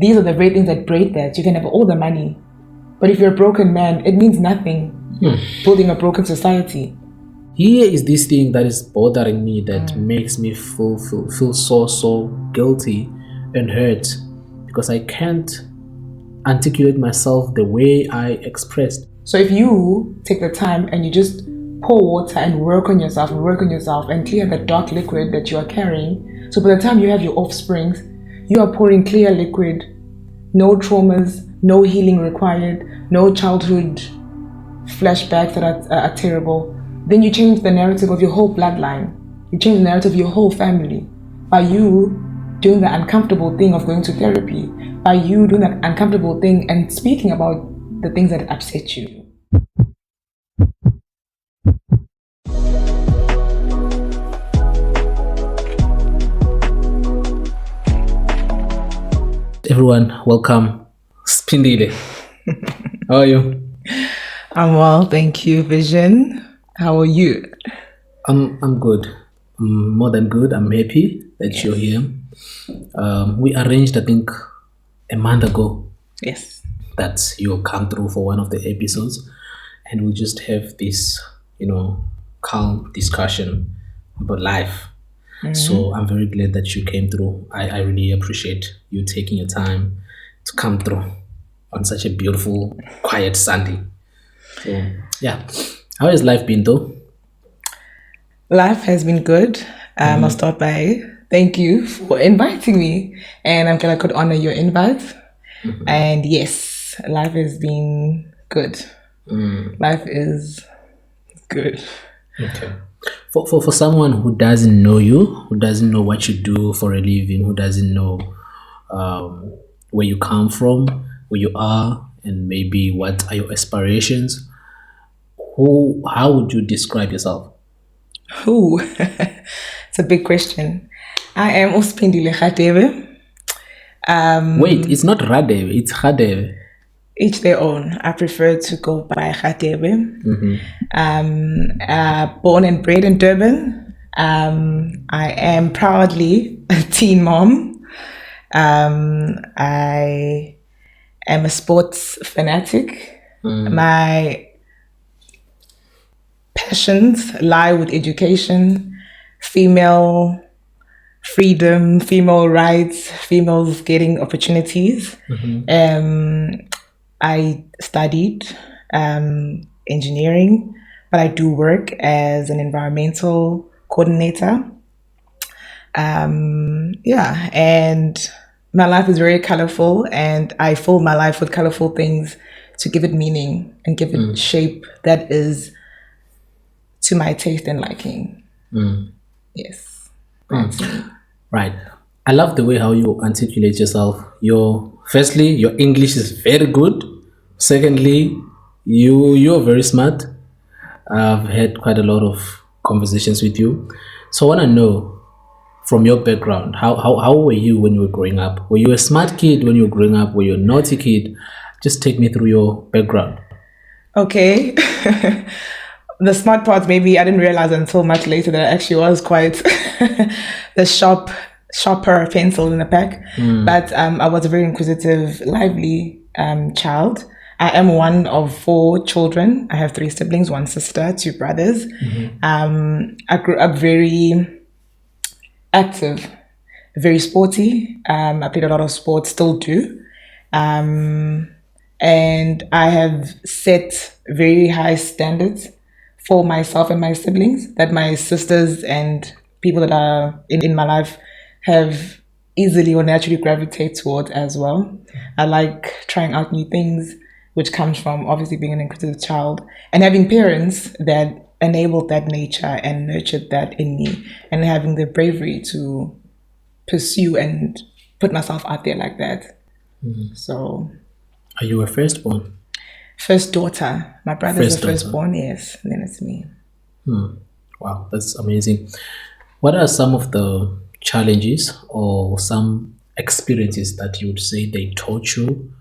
these are the very things that break that. You can have all the money, but if you're a broken man, it means nothing. Building a broken society. Here is this thing that is bothering me, that makes me feel so guilty and hurt, because I can't articulate myself the way I expressed. So if you take the time and you just pour water and work on yourself and clear the dark liquid that you are carrying, so by the time you have your offsprings, you are pouring clear liquid, no traumas, no healing required, no childhood flashbacks that are terrible, then you change the narrative of your whole bloodline. You change the narrative of your whole family by you doing the uncomfortable thing of going to therapy, by you doing that uncomfortable thing and speaking about the things that upset you. Everyone, welcome. Siphindile. How are you? I'm well, thank you, Vision. How are you? I'm good. I'm more than good. I'm happy that you're here. We arranged, I think, a month ago. Yes. That you'll come through for one of the episodes, and we'll just have this, calm discussion about life. So I'm very glad that you came through. I really appreciate you taking your time to come through on such a beautiful, quiet Sunday. So yeah, how has life been though? Life has been good. I'll start by thank you for inviting me, and I'm glad I could honor your invite. And yes, life has been good. Life is good. Okay. For someone who doesn't know you, who doesn't know what you do for a living, who doesn't know where you come from, where you are, and maybe what are your aspirations, how would you describe yourself? Ooh, it's a big question. I am Siphindile Radebe. Wait, it's not Radebe, it's Radebe. Each their own. I prefer to go by Radebe. Born and bred in Durban. I am proudly a teen mom. I am a sports fanatic. My passions lie with education, female freedom, female rights, females getting opportunities. I studied engineering, but I do work as an environmental coordinator. And my life is very colorful, and I fill my life with colorful things to give it meaning and give it shape that is to my taste and liking. Yes. Right. I love the way how you articulate yourself. Firstly, your English is very good. Secondly, you're very smart. I've had quite a lot of conversations with you. So I want to know from your background, how were you when you were growing up? Were you a smart kid when you were growing up? Were you a naughty kid? Just take me through your background. Okay. The smart part, maybe I didn't realize until much later that I actually was quite the sharper pencil in the pack. But I was a very inquisitive, lively child. I am one of 4 children. I have 3 siblings, 1 sister, 2 brothers. I grew up very active, very sporty. I played a lot of sports, still do. And I have set very high standards for myself and my siblings that my sisters and people that are in my life have easily or naturally gravitate towards as well. I like trying out new things, which comes from obviously being an inquisitive child and having parents that enabled that nature and nurtured that in me, and having the bravery to pursue and put myself out there like that. So, are you a firstborn? First daughter. My brother's the firstborn, yes. And then it's me. Wow, that's amazing. What are some of the challenges or some experiences that you would say they taught you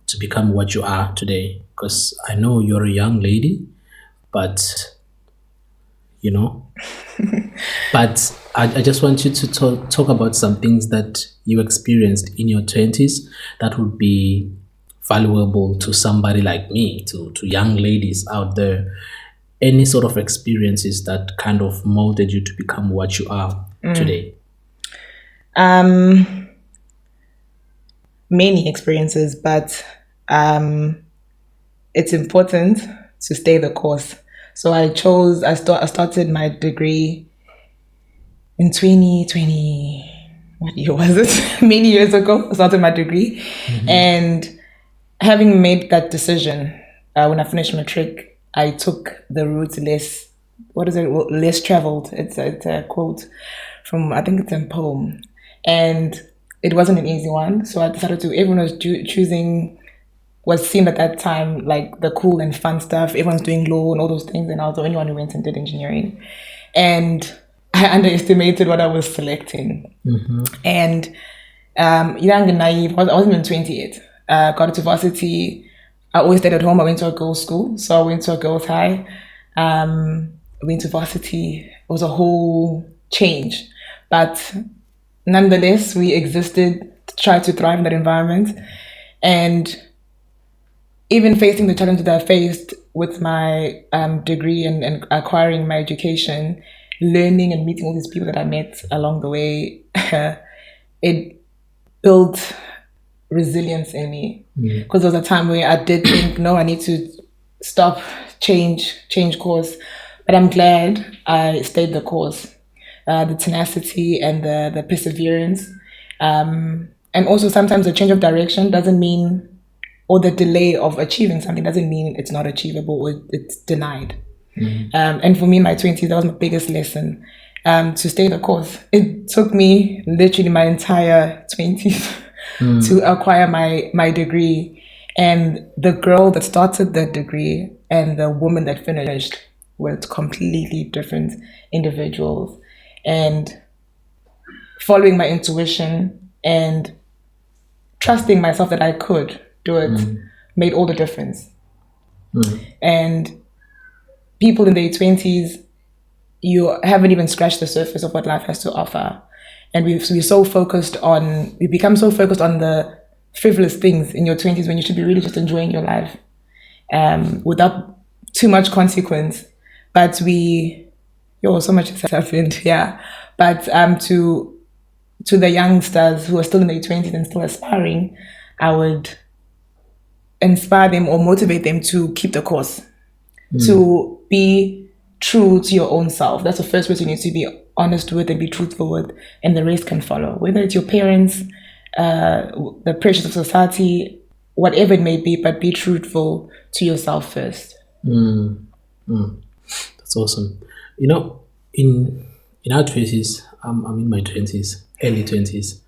to become what you are today? Because I know you're a young lady, but but I just want you to talk about some things that you experienced in your 20s that would be valuable to somebody like me, to young ladies out there. Any sort of experiences that kind of molded you to become what you are today? Um, Many experiences, but it's important to stay the course. So I started my degree in 2020. What year was it? Many years ago, I started my degree. And having made that decision, when I finished matric, I took the route less, what is it, less traveled. It's a quote from, I think it's a poem. And it wasn't an easy one. So I decided to, everyone was choosing was seen at that time like the cool and fun stuff. Everyone's doing law and all those things, and I was the only one who went and did engineering. And I underestimated what I was selecting. And young and naive, I wasn't even 20 yet. Got into varsity. I always stayed at home. I went to a girls' school, so I went to a girls' high. Went to varsity. It was a whole change, but nonetheless, we existed to try to thrive in that environment. And even facing the challenges that I faced with my degree and acquiring my education, learning and meeting all these people that I met along the way, it built resilience in me. Because there was a time where I did think, no, I need to stop, change course. But I'm glad I stayed the course. The tenacity and the perseverance. And also sometimes a change of direction doesn't mean, or the delay of achieving something doesn't mean it's not achievable or it's denied. And for me in my 20s, that was my biggest lesson, to stay the course. It took me literally my entire 20s to acquire my degree. And the girl that started the degree and the woman that finished were completely different individuals. And following my intuition and trusting myself that I could do it made all the difference. And people in their 20s, you haven't even scratched the surface of what life has to offer. And we become so focused on the frivolous things in your 20s when you should be really just enjoying your life without too much consequence. But so much has happened, yeah. But to the youngsters who are still in their 20s and still aspiring, I would inspire them or motivate them to keep the course, to be true to your own self. That's the first person you need to be honest with and be truthful with, and the rest can follow. Whether it's your parents, the pressures of society, whatever it may be, but be truthful to yourself first. That's awesome. You know, in our 20s, I'm in my 20s, early 20s,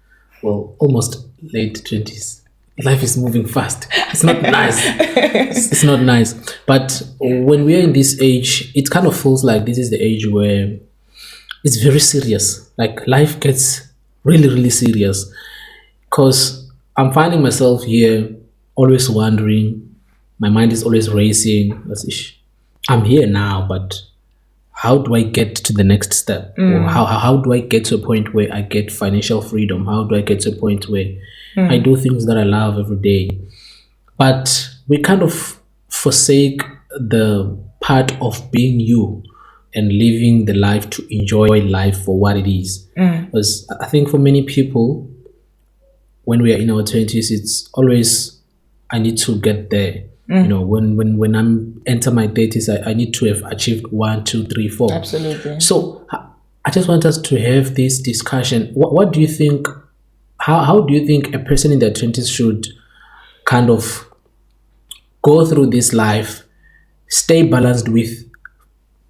well, almost late 20s. Life is moving fast. It's not nice. It's not nice. But when we are in this age, it kind of feels like this is the age where it's very serious. Like life gets really, really serious. Because I'm finding myself here always wondering. My mind is always racing. I'm here now, but how do I get to the next step? Or how do I get to a point where I get financial freedom? How do I get to a point where I do things that I love every day? But we kind of forsake the part of being you and living the life to enjoy life for what it is. Because I think for many people, when we are in our 20s, it's always, I need to get there. You know, when I'm enter my 30s, I need to have achieved 1, 2, 3, 4. Absolutely. So I just want us to have this discussion. What do you think? How do you think a person in their 20s should kind of go through this life, stay balanced with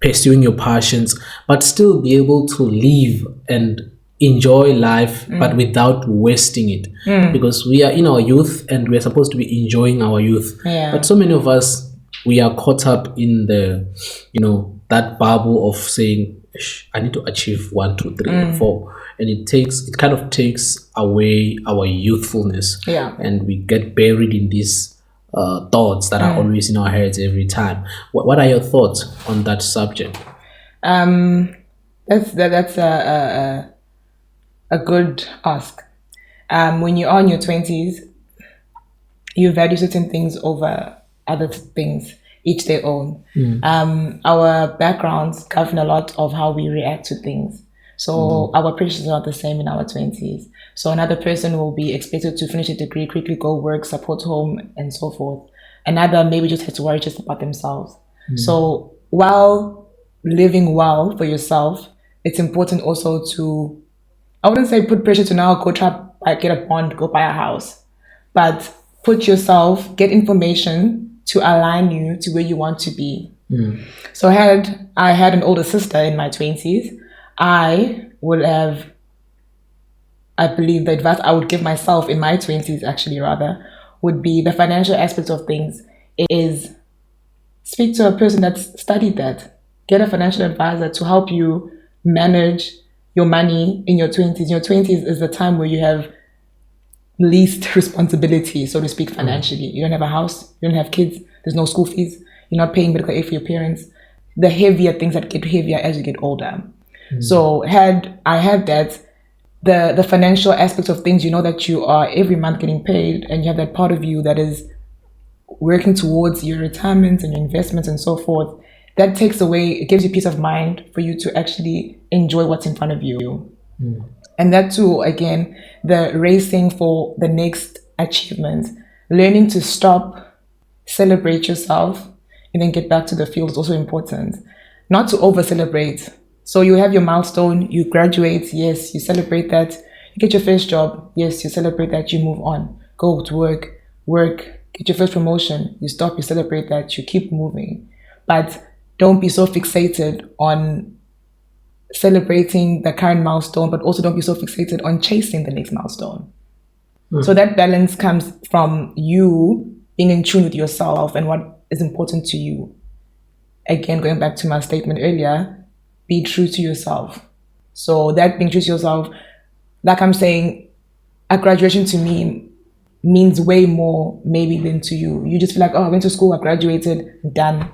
pursuing your passions, but still be able to live and enjoy life, but without wasting it? Because we are in our youth and we're supposed to be enjoying our youth. But so many of us, we are caught up in the, that bubble of saying, I need to achieve 1, 2, 3, 4. And it kind of takes away our youthfulness. And we get buried in these thoughts that are always in our heads every time. What are your thoughts on that subject? That's a good ask. When you're in your 20s, you value certain things over other things, each their own. Our backgrounds govern a lot of how we react to things. So our pressures are not the same in our 20s. So another person will be expected to finish a degree, quickly go work, support home, and so forth. Another maybe just has to worry just about themselves. So while living well for yourself, it's important also to, I wouldn't say put pressure to now go try like get a bond, go buy a house, but put yourself, get information to align you to where you want to be. So had I had an older sister in my 20s, I would have, I believe the advice I would give myself in my 20s actually rather would be the financial aspects of things is speak to a person that's studied that. Get a financial advisor to help you manage your money in your 20s. Your 20s is the time where you have least responsibility, so to speak, financially. You don't have a house, you don't have kids, there's no school fees, you're not paying medical aid for your parents. The heavier things that get heavier as you get older. So had I had that, the financial aspects of things, you know that you are every month getting paid and you have that part of you that is working towards your retirement and your investments and so forth, that takes away, it gives you peace of mind for you to actually enjoy what's in front of you. And that too, again, the racing for the next achievement, learning to stop, celebrate yourself, and then get back to the field is also important. Not to over celebrate. So you have your milestone, you graduate, yes, you celebrate that. You get your first job, yes, you celebrate that, you move on. Go to work, get your first promotion, you stop, you celebrate that, you keep moving. But don't be so fixated on celebrating the current milestone, but also don't be so fixated on chasing the next milestone. So that balance comes from you being in tune with yourself and what is important to you. Again, going back to my statement earlier, be true to yourself. So that being true to yourself, like I'm saying, a graduation to me means way more maybe than to you. You just feel like, oh, I went to school, I graduated, done,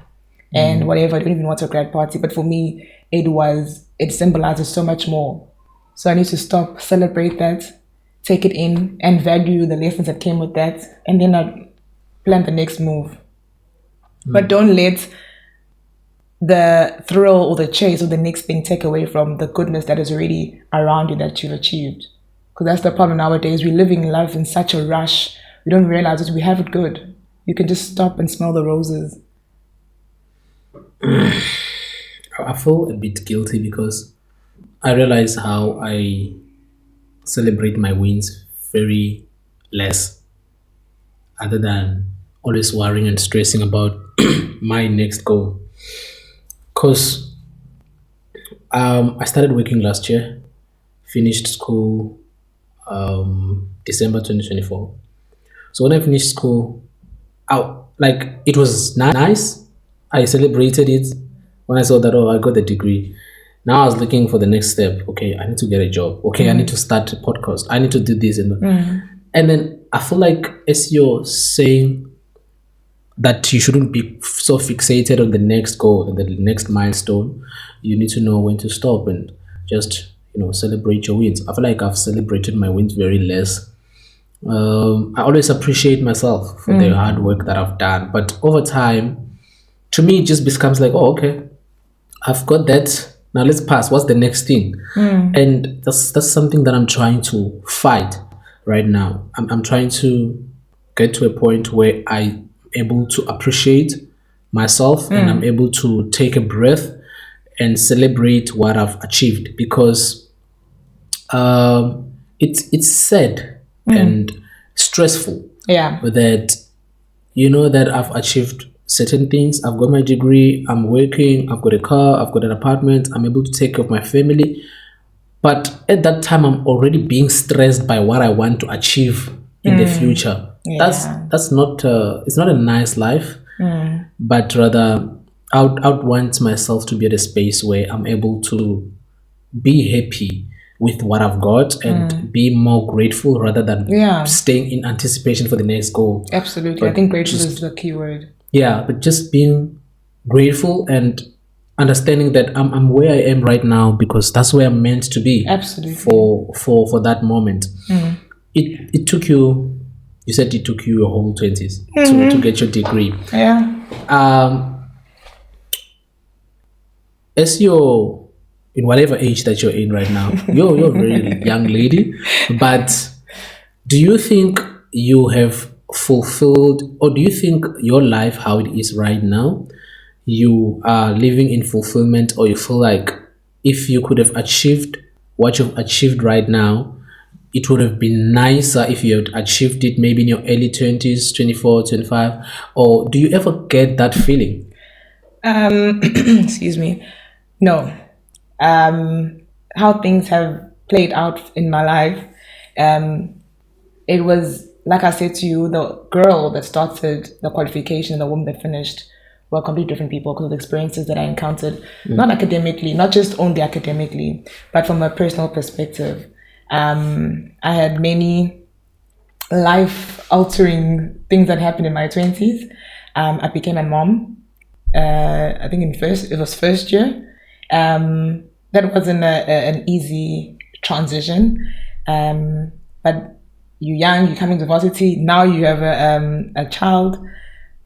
and whatever. I don't even want a grad party. But for me, it symbolizes so much more. So I need to stop, celebrate that, take it in, and value the lessons that came with that, and then I plan the next move. But don't let the thrill or the chase or the next thing take away from the goodness that is already around you that you've achieved. Because that's the problem nowadays. We're living life in such a rush. We don't realize that we have it good. You can just stop and smell the roses. I feel a bit guilty because I realize how I celebrate my wins very less, other than always worrying and stressing about my next goal. Because I started working last year, finished school December 2024. So when I finished school, it was nice. I celebrated it when I saw that, oh, I got the degree. Now I was looking for the next step. Okay, I need to get a job. Okay, I need to start a podcast. I need to do this. And then I feel like, as you're saying, that you shouldn't be so fixated on the next goal and the next milestone. You need to know when to stop and just, celebrate your wins. I feel like I've celebrated my wins very less. I always appreciate myself for the hard work that I've done. But over time, to me, it just becomes like, oh, okay, I've got that. Now let's pass. What's the next thing? And that's something that I'm trying to fight right now. I'm trying to get to a point where I'm able to appreciate myself and I'm able to take a breath and celebrate what I've achieved, because it's sad and stressful that that I've achieved certain things. I've got my degree, I'm working, I've got a car, I've got an apartment, I'm able to take care of my family. But at that time, I'm already being stressed by what I want to achieve in the future. That's not it's not a nice life, but rather I'd want myself to be at a space where I'm able to be happy with what I've got and be more grateful rather than staying in anticipation for the next goal. Absolutely. I think grateful is the key word. Yeah, but just being grateful and understanding that I'm where I am right now because that's where I'm meant to be. Absolutely. For that moment. It took you. You said it took you your whole 20s to get your degree. Yeah. As you're in whatever age that you're in right now, you're a very young lady, but do you think you have fulfilled, or do you think your life how it is right now, you are living in fulfillment, or you feel like if you could have achieved what you've achieved right now, it would have been nicer if you had achieved it maybe in your early 20s, 24, 25? Or do you ever get that feeling? Excuse me. No. How things have played out in my life, um, it was like I said to you, the girl that started the qualification and the woman that finished were completely different people because of the experiences that I encountered, not academically, not just only academically, but from a personal perspective. I had many life altering things that happened in my 20s. I became a mom. I think it was first year. That wasn't an easy transition. But you're young, you're coming to varsity, now you have a child.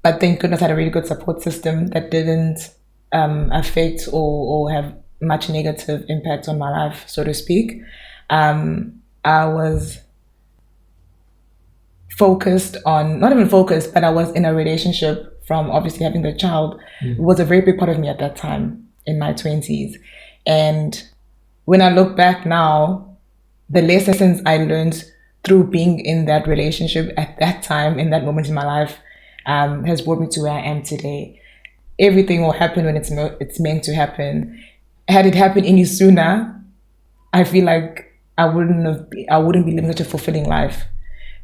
But thank goodness I had a really good support system that didn't affect or have much negative impact on my life, so to speak. I was focused on, not even focused, but I was in a relationship from obviously having the child. It was a very big part of me at that time in my 20s. And when I look back now, the lessons I learned through being in that relationship at that time, in that moment in my life, has brought me to where I am today. Everything will happen when it's meant to happen. Had it happened any sooner, I feel like I wouldn't be living such a fulfilling life.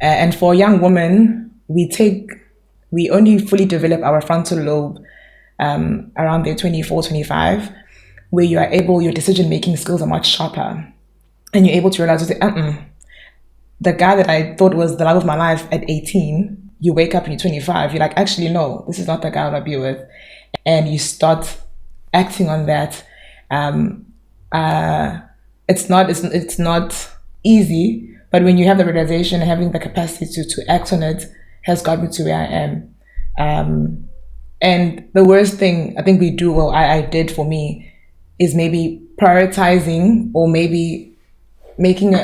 And for a young woman, we only fully develop our frontal lobe around the 24, 25, where your decision making skills are much sharper, and you're able to realize, the guy that I thought was the love of my life at 18, you wake up and you're 25, you're like, actually, no, this is not the guy I want to be with. And you start acting on that. It's not easy, but when you have the realization and having the capacity to act on it has got me to where I am. And the worst thing I think we do, well, I did for me, is maybe prioritizing or maybe making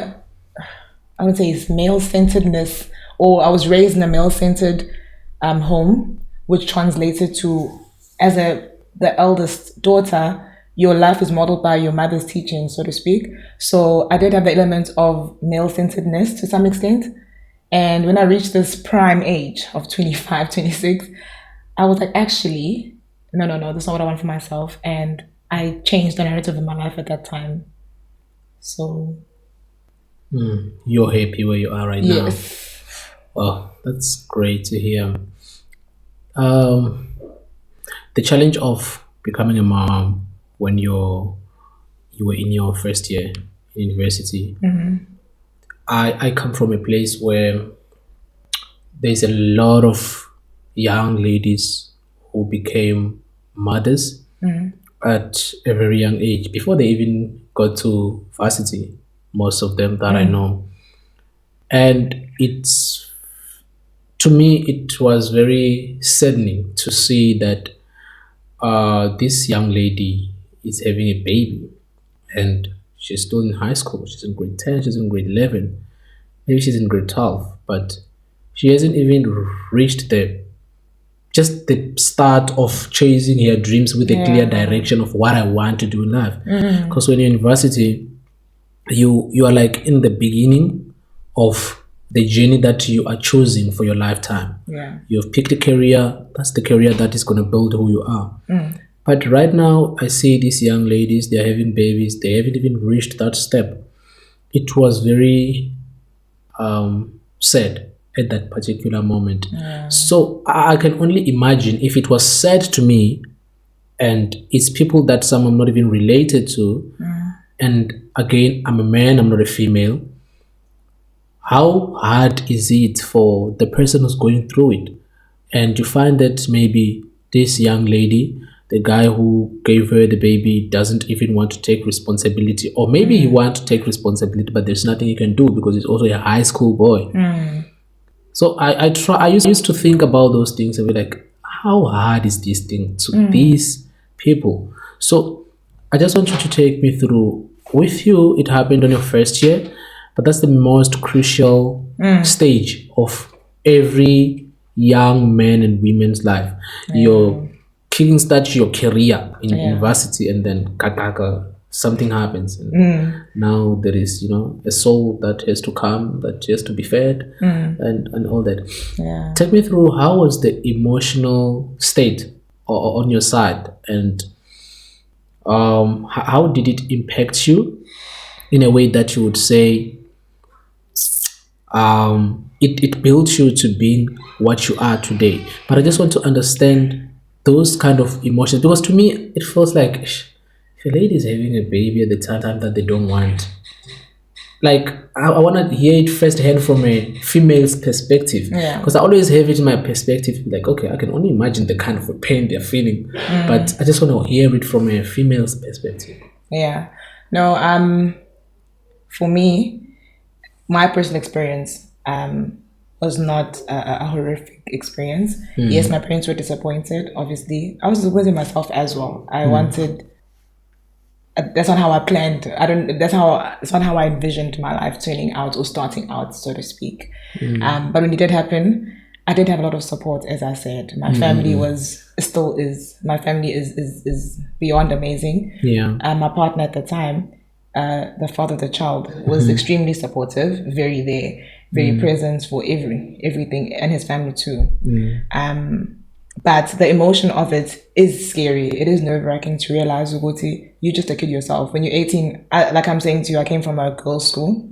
I would say it's male-centeredness, or I was raised in a male-centered home, which translated to, the eldest daughter, your life is modeled by your mother's teaching, so to speak. So I did have the element of male-centeredness to some extent. And when I reached this prime age of 25, 26, I was like, actually, no, that's not what I want for myself. And I changed the narrative of my life at that time. So You're happy where you are right now. yes. Well, that's great to hear. Um, the challenge of becoming a mom when you were in your first year in university. I come from a place where there's a lot of young ladies who became mothers at a very young age before they even got to varsity. Most of them that I know, and it's to me it was very saddening to see that this young lady is having a baby, and she's still in high school. She's in grade 10, she's in grade 11, maybe she's in grade 12, but she hasn't even reached the start of chasing her dreams with a clear direction of what I want to do in life. Because when you're in university, you are like in the beginning of the journey that you are choosing for your lifetime. Yeah. You've picked a career, that's the career that is going to build who you are. But right now I see these young ladies, they're having babies, they haven't even reached that step. It was very sad at that particular moment. So I can only imagine if it was said to me, and it's people that some I'm not even related to, and again, I'm a man, I'm not a female. How hard is it for the person who's going through it? And you find that maybe this young lady the guy who gave her the baby doesn't even want to take responsibility, or maybe he wants to take responsibility, but there's nothing he can do because he's also a high school boy. So I used to think about those things and be like, how hard is this thing to these people? So I just want you to take me through. With you, it happened on your first year, but that's the most crucial stage of every young man and women's life. You're kicking start your career in university, and then kakaka, something happens. And now there is, a soul that has to come, that has to be fed, and all that. Yeah. Take me through, how was the emotional state on your side, and how did it impact you in a way that you would say it built you to being what you are today? But I just want to understand those kind of emotions, because to me it feels like, if a lady is having a baby at the time that they don't want, like I want to hear it firsthand from a female's perspective, because I always have it in my perspective, like, okay, I can only imagine the kind of pain they're feeling, but I just want to hear it from a female's perspective. No, for me, my personal experience was not a horrific experience. Yes, my parents were disappointed, obviously. I was disappointed myself as well. I wanted, that's not how I planned. It's not how I envisioned my life turning out or starting out, so to speak. But when it did happen, I did have a lot of support, as I said. My family my family is beyond amazing. My partner at the time, the father of the child, was extremely supportive, very there, very present for everything, and his family too. But the emotion of it is scary. It is nerve-wracking to realize, Uguti, you're just a kid yourself. When you're 18, like I'm saying to you, I came from a girls' school.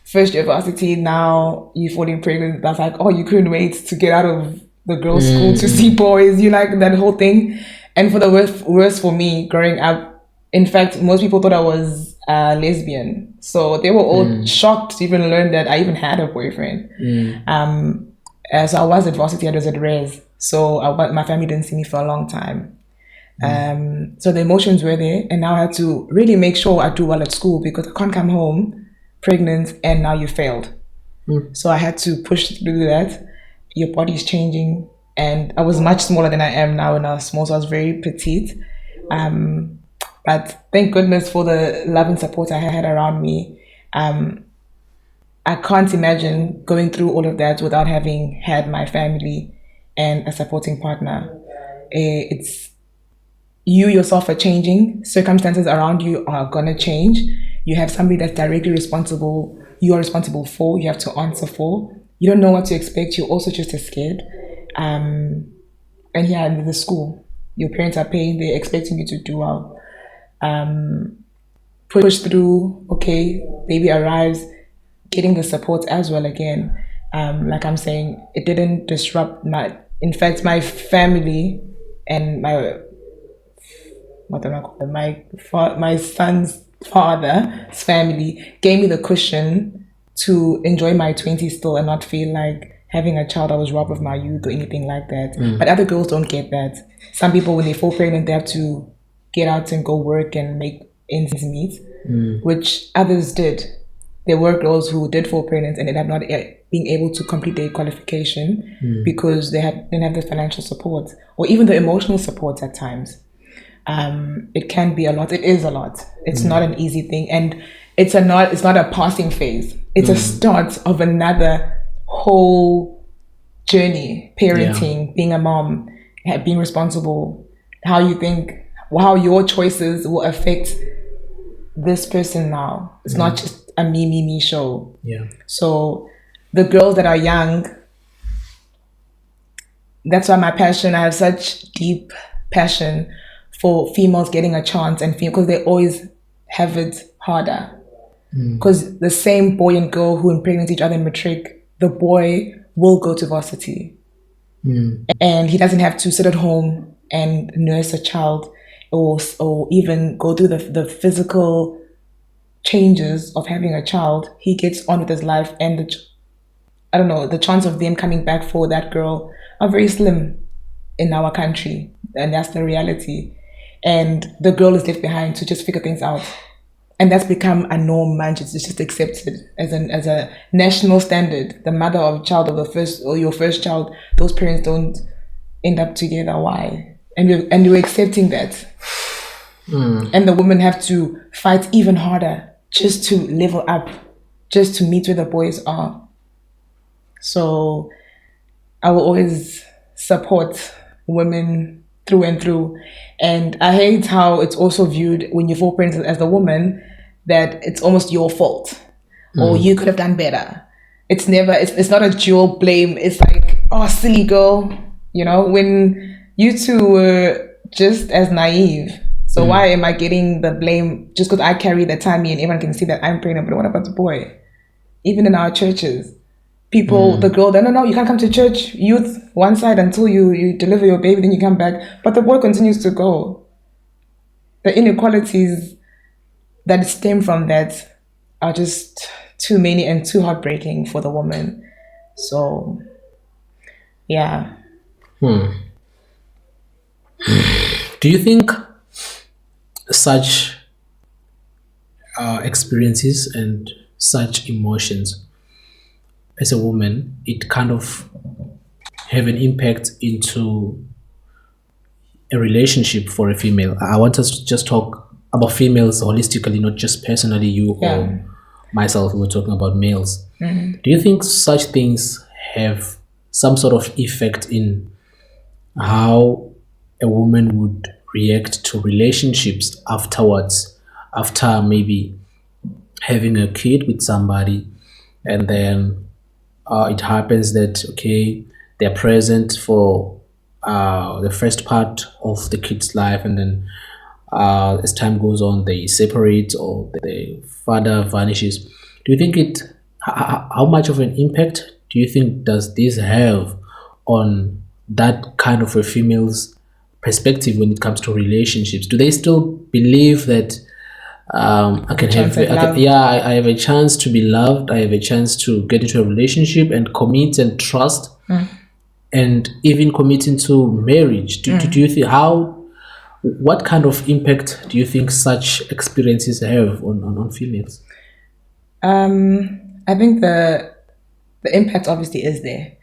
First year varsity, now you're falling pregnant. That's like, oh, you couldn't wait to get out of the girls' school to see boys. You like that whole thing. And for the worst for me, growing up, in fact, most people thought I was lesbian. So they were all shocked to even learn that I even had a boyfriend. So I was at varsity, I was at res. So my family didn't see me for a long time. So the emotions were there. And now I had to really make sure I do well at school, because I can't come home pregnant and now you failed. So I had to push through that. Your body's changing. And I was much smaller than I am now, and I was small, so I was very petite. But thank goodness for the love and support I had around me. I can't imagine going through all of that without having had my family and a supporting partner. It's you yourself are changing. Circumstances around you are gonna change. You have somebody that's directly responsible. You are responsible for. You have to answer for. You don't know what to expect. You're also just as scared. And here in the school, your parents are paying. They're expecting you to do well. Push through. Okay, baby arrives. Getting the support as well again. Like I'm saying, it didn't disrupt in fact, my family and my son's father's family gave me the cushion to enjoy my 20s still and not feel like having a child I was robbed of my youth or anything like that. But other girls don't get that. Some people, when they fall pregnant, they have to get out and go work and make ends meet, which others did. There were girls who did fall pregnant and ended up not being able to complete their qualification because they didn't have the financial support or even the emotional support at times. It can be a lot. It is a lot. It's not an easy thing, and it's not a passing phase. It's a start of another whole journey. Parenting, being a mom, being responsible, how your choices will affect this person now. It's not just a me show. So the girls that are young, that's why my passion, I have such deep passion for females getting a chance, and because they always have it harder. Because the same boy and girl who impregnate each other in matric, the boy will go to varsity. And he doesn't have to sit at home and nurse a child or even go through the physical changes of having a child. He gets on with his life, and the chance of them coming back for that girl are very slim. in our country, and that's the reality. And the girl is left behind to just figure things out. And that's become a norm, man. It's just accepted as a national standard. The mother of child of the first or your first child, those parents don't end up together. Why? And we're accepting that. And the women have to fight even harder just to level up, just to meet where the boys are. So I will always support women through and through. And I hate how it's also viewed when you fall pregnant as a woman that it's almost your fault or you could have done better. It's never, it's not a dual blame. It's like, oh, silly girl, you know, when you two were just as naive. So why am I getting the blame just because I carry the tummy and everyone can see that I'm pregnant, but what about the boy? Even in our churches, people, the girl, no, you can't come to church, youth, one side until you deliver your baby, then you come back. But the boy continues to go. The inequalities that stem from that are just too many and too heartbreaking for the woman. So, yeah. Do you think such experiences and such emotions as a woman, it kind of have an impact into a relationship for a female? I want us to just talk about females holistically, not just personally you or myself. We're talking about males. Do you think such things have some sort of effect in how a woman would react to relationships afterwards, after maybe having a kid with somebody, and then it happens that, okay, they're present for the first part of the kid's life, and then as time goes on, they separate or the father vanishes. Do you think how much of an impact do you think does this have on that kind of a female's perspective when it comes to relationships? Do they still believe that I have a chance to be loved, I have a chance to get into a relationship and commit and trust, and even commit into marriage? Do you think what kind of impact do you think such experiences have on females? I think the impact obviously is there.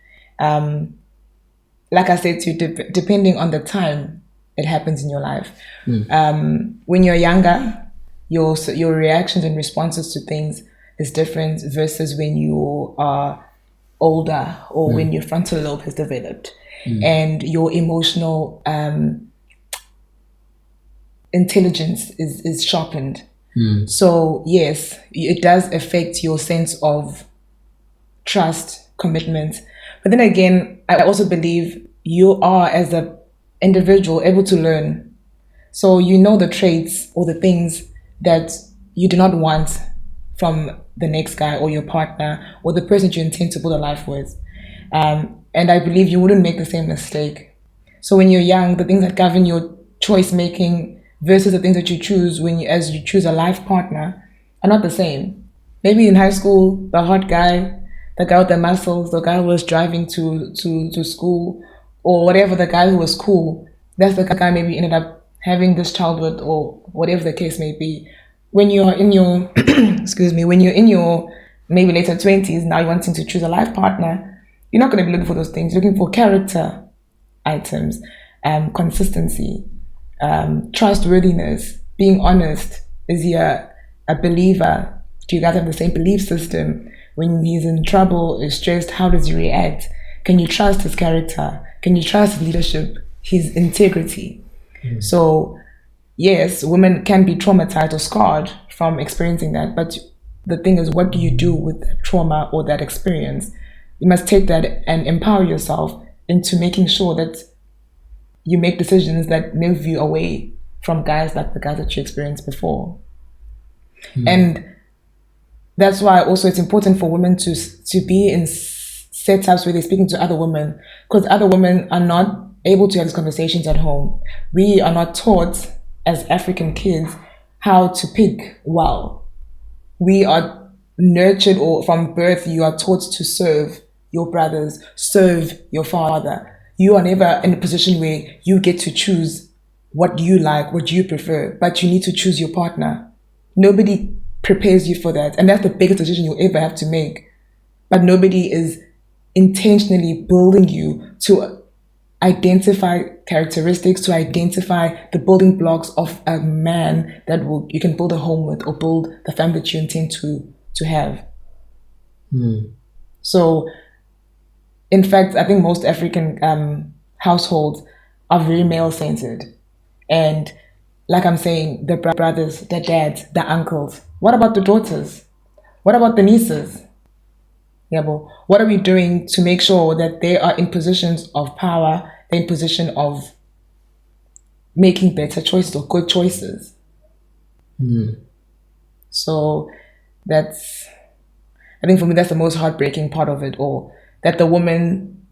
Like I said to you, depending on the time it happens in your life. When you're younger, your reactions and responses to things is different versus when you are older or when your frontal lobe has developed and your emotional intelligence is sharpened. So yes, it does affect your sense of trust, commitment. But then again, I also believe you are, as an individual, able to learn. So you know the traits or the things that you do not want from the next guy or your partner or the person you intend to build a life with. And I believe you wouldn't make the same mistake. So when you're young, the things that govern your choice making versus the things that you choose as you choose a life partner are not the same. Maybe in high school, the hot guy, the guy with the muscles, the guy who was driving to school, or whatever, the guy who was cool, that's the guy maybe ended up having this child with, or whatever the case may be. When you're in your when you're in your maybe later 20s, now you're wanting to choose a life partner, you're not going to be looking for those things. You're looking for character items, consistency, trustworthiness, being honest. Is he a believer? Do you guys have the same belief system? When he's in trouble, is stressed, how does he react? Can you trust his character? Can you trust his leadership, his integrity? So yes, women can be traumatized or scarred from experiencing that, but the thing is, what do you do with that trauma or that experience? You must take that and empower yourself into making sure that you make decisions that move you away from guys like the guys that you experienced before. And that's why also it's important for women to be in setups where they're speaking to other women, because other women are not able to have these conversations at home. We are not taught as African kids how to pick well. We are nurtured, or from birth you are taught to serve your brothers, serve your father. you are never in a position where you get to choose what you like, what you prefer, but you need to choose your partner. Nobody prepares you for that. And that's the biggest decision you'll ever have to make. But nobody is intentionally building you to identify characteristics, to identify the building blocks of a man that you can build a home with or build the family that you intend to have. So, in fact, I think most African households are very male-centered. And like I'm saying, the brothers, the dads, the uncles. What about the daughters? What about the nieces? Yeah, but what are we doing to make sure that they are in positions of power, they're in position of making better choices or good choices? So that's, I think for me, that's the most heartbreaking part of it all. That the woman,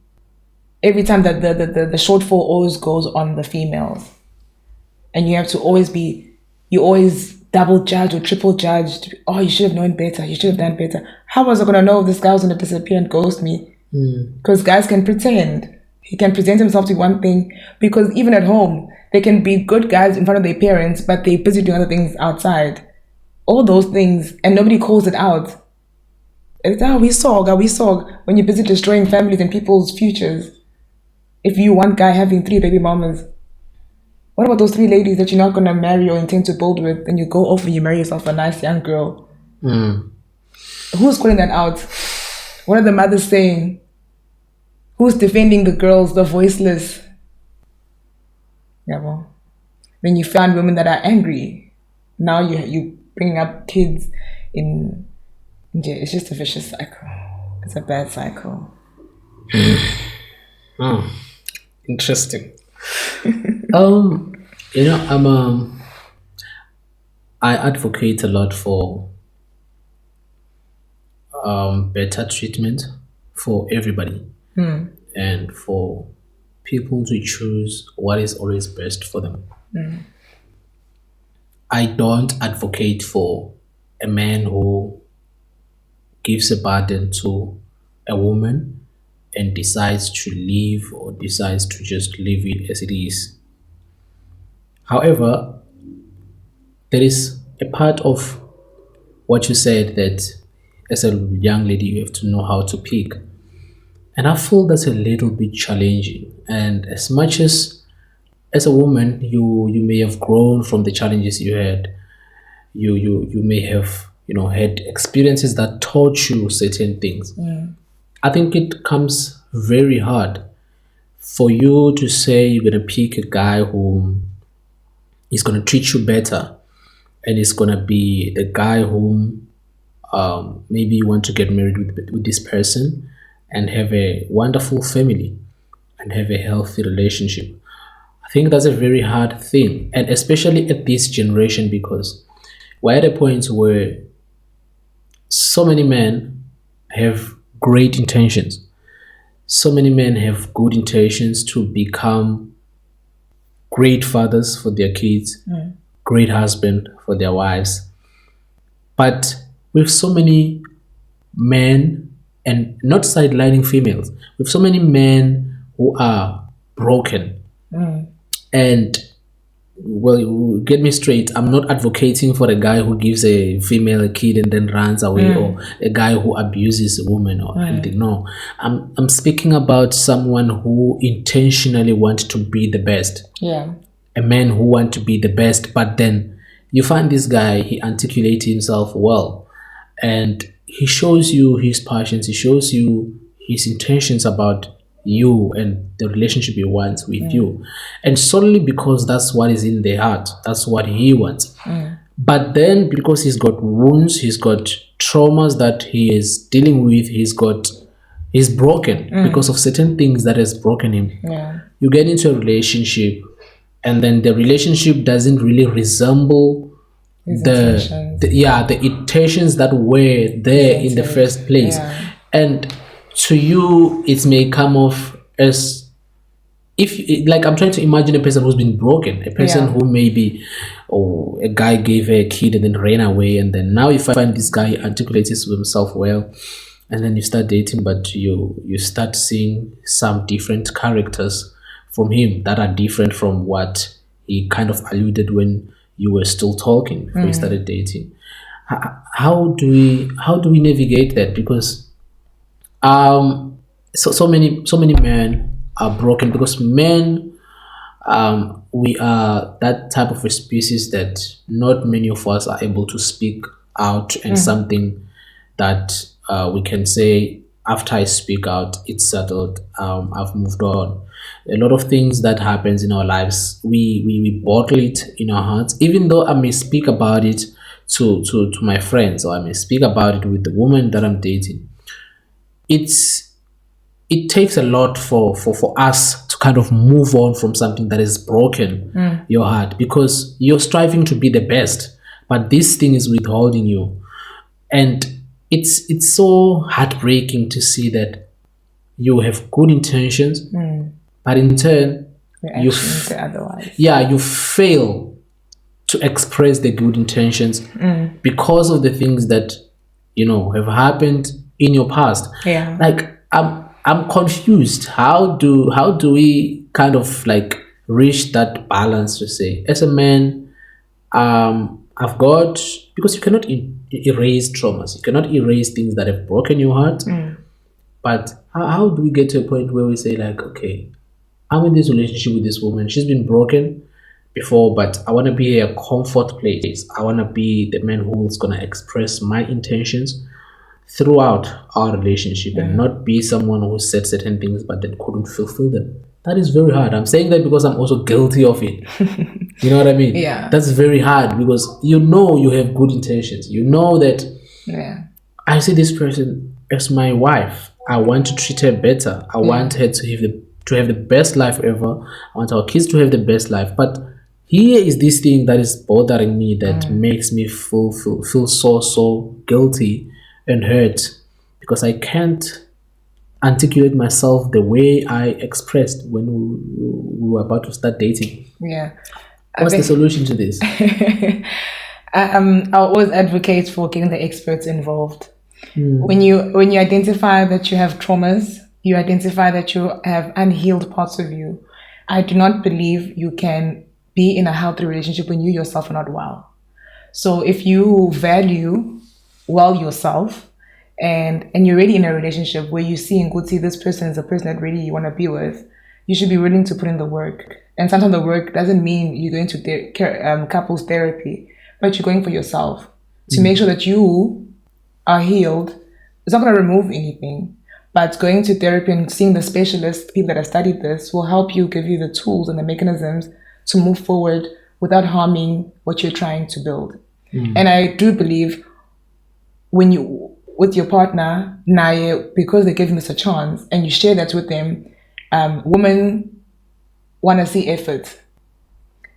every time that the shortfall always goes on the females. And you have to always you always double judge or triple judge. Oh, you should have known better. You should have done better. How was I going to know if this guy was going to disappear and ghost me? Because guys can pretend. He can present himself to one thing. Because even at home, they can be good guys in front of their parents, but they're busy doing other things outside. All those things, and nobody calls it out. It's, we saw. When you're busy destroying families and people's futures. If you want guy having 3 baby mamas, what about those 3 ladies that you're not going to marry or intend to build with, and you go off and you marry yourself a nice young girl? Who's calling that out? What are the mothers saying? Who's defending the girls, the voiceless? Yeah, well, then you find women that are angry. Now you bringing up kids in. It's just a vicious cycle. It's a bad cycle. Interesting. I advocate a lot for better treatment for everybody, and for people to choose what is always best for them. I don't advocate for a man who gives a burden to a woman and decides to leave or decides to just leave it as it is. However, there is a part of what you said that as a young lady, you have to know how to pick. And I feel that's a little bit challenging. And as much as a woman, you may have grown from the challenges you had. You may have, had experiences that taught you certain things. I think it comes very hard for you to say you're going to pick a guy who is going to treat you better, and is going to be the guy whom maybe you want to get married with this person and have a wonderful family and have a healthy relationship. I think that's a very hard thing, and especially at this generation, because we're at a point where so many men have great intentions. So many men have good intentions to become great fathers for their kids, great husband for their wives. But with so many men, and not sidelining females, with so many men who are broken. And well, get me straight, I'm not advocating for a guy who gives a female a kid and then runs away, or a guy who abuses a woman or anything. No, I'm speaking about someone who intentionally wants to be the best. A man who wants to be the best, but then you find this guy, he articulates himself well, and he shows you his passions, he shows you his intentions about you and the relationship he wants with you, and solely because that's what is in their heart, that's what he wants. But then because he's got wounds, he's got traumas that he is dealing with, he's broken because of certain things that has broken him. You get into a relationship, and then the relationship doesn't really resemble the intentions that were there in the first place. And to you, it may come off as if, like, I'm trying to imagine a person who's been broken, a person who maybe, a guy gave her a kid and then ran away, and then now you find this guy articulates himself well, and then you start dating, but you start seeing some different characters from him that are different from what he kind of alluded when you were still talking before you started dating. How do we navigate that? Because so many men are broken because men, we are that type of a species that not many of us are able to speak out, and something that we can say, after I speak out, it's settled. I've moved on. A lot of things that happens in our lives, we bottle it in our hearts. Even though I may speak about it to my friends, or I may speak about it with the woman that I'm dating, it's it takes a lot for us to kind of move on from something that has broken your heart, because you're striving to be the best, but this thing is withholding you. And it's so heartbreaking to see that you have good intentions, but in turn Your you actions say otherwise. you fail to express the good intentions because of the things that have happened in your past. Yeah. Like, I'm confused. How do we kind of like reach that balance to say, as a man, I've got, because you cannot erase traumas, you cannot erase things that have broken your heart. But how do we get to a point where we say, like, okay, I'm in this relationship with this woman. She's been broken before, but I want to be a comfort place. I want to be the man who's going to express my intentions throughout our relationship, and not be someone who said certain things but then couldn't fulfill them. That is very hard. I'm saying that because I'm also guilty of it. You know what I mean? Yeah. That's very hard, because you have good intentions. You know that Yeah. I see this person as my wife. I want to treat her better. I want her to have the best life ever. I want our kids to have the best life. But here is this thing that is bothering me, that makes me feel so guilty and hurt, because I can't articulate myself the way I expressed when we were about to start dating. Yeah. What's the solution to this? I always advocate for getting the experts involved. When you identify that you have traumas, you identify that you have unhealed parts of you. I do not believe you can be in a healthy relationship when you yourself are not well. So if you value well yourself, and you're already in a relationship where you see and go see this person is a person that really you want to be with, you should be willing to put in the work. And sometimes the work doesn't mean you're going to couples therapy, but you're going for yourself to make sure that you are healed. It's not going to remove anything, but going to therapy and seeing the specialists, people that have studied this, will help you, give you the tools and the mechanisms to move forward without harming what you're trying to build. And I do believe when you, with your partner, now, because they're giving this a chance and you share that with them, women want to see effort.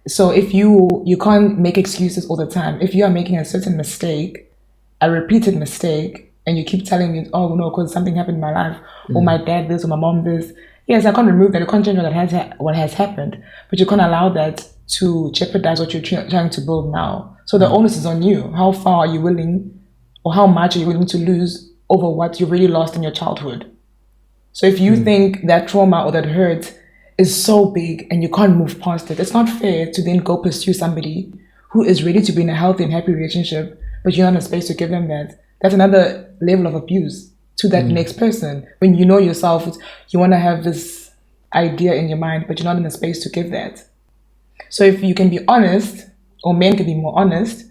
So if you can't make excuses all the time. If you are making a certain mistake, a repeated mistake, and you keep telling me, oh no, because something happened in my life, or my dad this, or my mom this. Yes, I can't remove that. I can't change what has happened, but you can't allow that to jeopardize what you're trying to build now. So the onus is on you. How far are you willing, or how much are you willing to lose over what you really lost in your childhood? So if you think that trauma or that hurt is so big and you can't move past it, it's not fair to then go pursue somebody who is ready to be in a healthy and happy relationship, but you're not in a space to give them that. That's another level of abuse to that next person. When you know yourself, you want to have this idea in your mind, but you're not in a space to give that. So if you can be honest, or men can be more honest,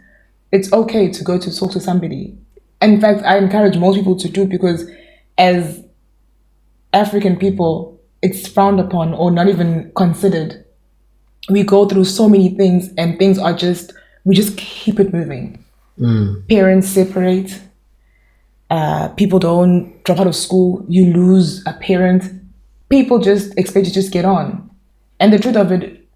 it's okay to go to talk to somebody. In fact, I encourage most people to do, because as African people, it's frowned upon or not even considered. We go through so many things, and things are just, we just keep it moving. Parents separate, people don't drop out of school, you lose a parent. People just expect you to just get on. And the truth of it,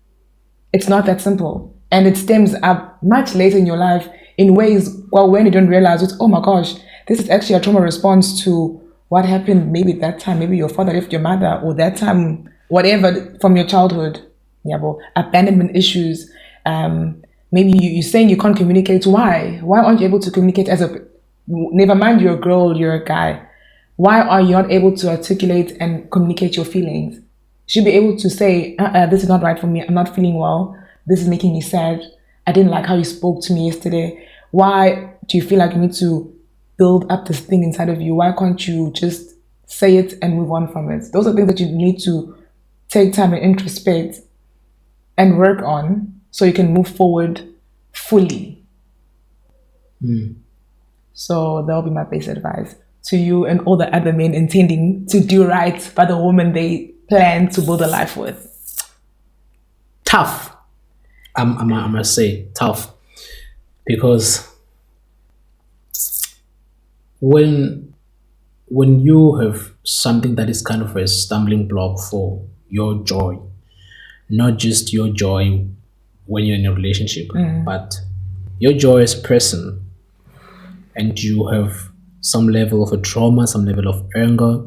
it's not that simple. And it stems up much later in your life in ways, well, when you don't realize it, oh my gosh, this is actually a trauma response to what happened maybe that time. Maybe your father left your mother, or that time, whatever from your childhood. Yeah, well, abandonment issues. Maybe you're saying you can't communicate. Why? Why aren't you able to communicate as a, never mind you're a girl, you're a guy. Why are you not able to articulate and communicate your feelings? You should be able to say, this is not right for me. I'm not feeling well. This is making me sad. I didn't like how you spoke to me yesterday. Why do you feel like you need to build up this thing inside of you? Why can't you just say it and move on from it? Those are things that you need to take time and introspect and work on so you can move forward fully. So that'll be my best advice to you and all the other men intending to do right by the woman they plan to build a life with. Tough. I must say tough, because when you have something that is kind of a stumbling block for your joy, not just your joy when you're in a relationship, but your joy as a person, and you have some level of a trauma, some level of anger.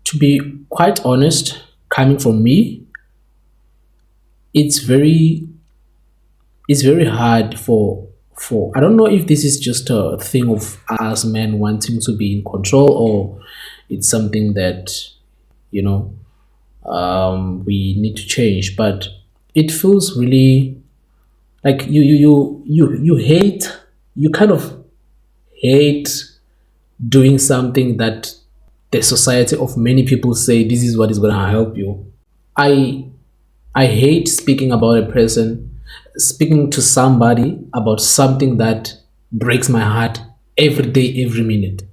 To be quite honest, coming from me, it's very hard for I don't know if this is just a thing of us men wanting to be in control, or it's something that you know we need to change, but it feels really like you hate, you kind of hate doing something that the society of many people say this is what is going to help you. I hate speaking about a person, speaking to somebody about something that breaks my heart every day, every minute.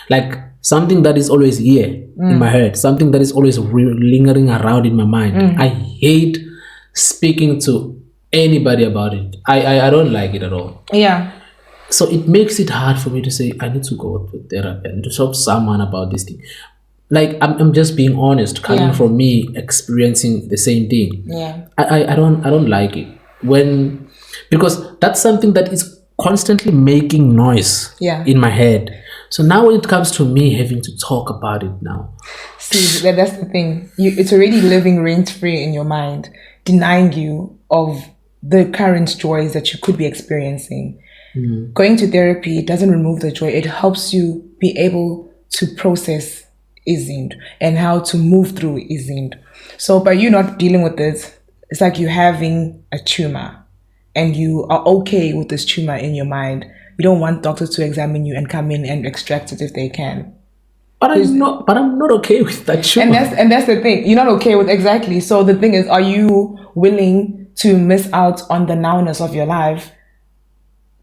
Like something that is always here in my head, something that is always lingering around in my mind. I hate speaking to anybody about it. I don't like it at all. Yeah. So it makes it hard for me to say, I need to go to therapy and to talk to someone about this thing. Like I'm just being honest, coming from me experiencing the same thing. Yeah. I don't like it because that's something that is constantly making noise in my head. So now when it comes to me having to talk about it now, see, that's the thing. It's already living rent free in your mind, denying you of the current joys that you could be experiencing. Going to therapy doesn't remove the joy. It helps you be able to process isn't and how to move through isn't. So by you not dealing with this, it's like you having a tumor and you are okay with this tumor in your mind. You don't want doctors to examine you and come in and extract it if they can. But I'm not okay with that tumor. And that's the thing. You're not okay with exactly. So the thing is, are you willing to miss out on the nowness of your life